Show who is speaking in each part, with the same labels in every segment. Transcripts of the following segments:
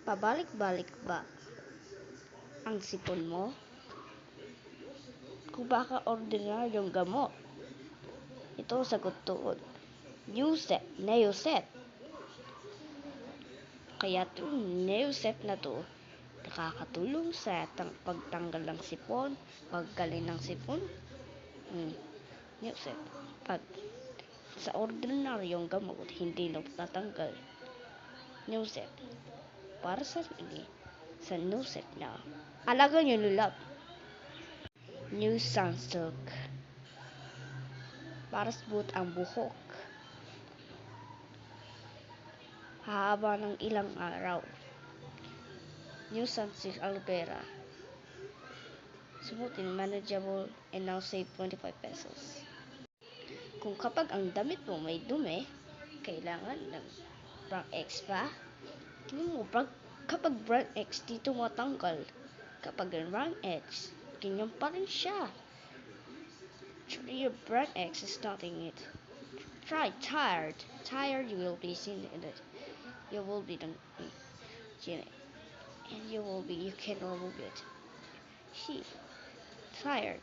Speaker 1: Pabalik-balik ba ang sipon mo? Kung baka ordinaryong gamot. Ito ang sagot tuod. Neoset. Kaya itong Neoset na to, nakakatulong sa pagtanggal ng sipon, paggaling ng sipon. Neoset. Pag sa ordinaryong gamot, hindi natatanggal. Neoset. Para sa Neoset na alaga nyo lulap. New Sunsilk. Para sa buot ang buhok. Hahaba ng ilang araw. New Sunsilk Aloe Vera. Smooth and manageable and now save 25 pesos. Kung kapag ang damit mo may dumi, kailangan ng Brand X pa. Tingnan mo, kapag Brand X dito matanggal. Kapag Brand X, ganyan pa rin siya. Your Brand X is nothing it. Try Tired. Tired, you will be seen in it. You will be done. And you can remove it. Tired.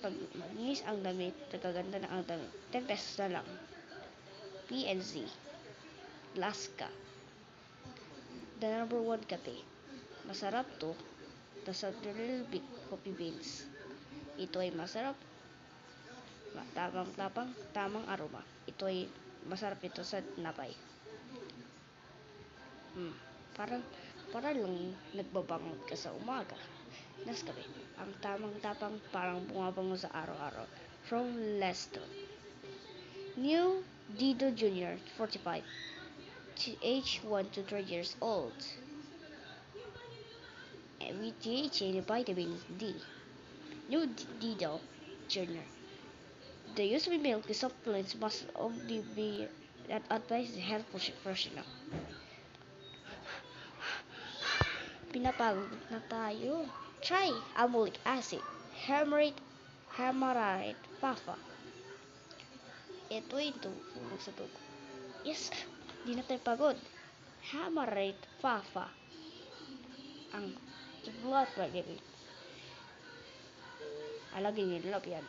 Speaker 1: Pag manis ang damit, nagaganda na ang damit. 10 pesos na lang. PNZ. Laska. The #1 kape. Masarap to. Tapos a little bit coffee beans. Ito ay masarap. Tamang aroma. Ito ay masarap ito sa napay. Para lang nagbabangot ka sa umaga. Nescafe. Ang tamang-tapang parang bumabango sa araw-araw. From Lesto. New Dido Jr. 45. Age 1 to 3 years old. With DHA and vitamin D. New Dido Jr. The use of milk supplements must only be advised by health professional. Pinapagod na tayo. Try amolic acid. Hermarite Fafa. Ito yung tulog sa dugo. Yes, di na tayo pagod. Hermarite Fafa. Ang blood pressure. Alagay nyo love yan.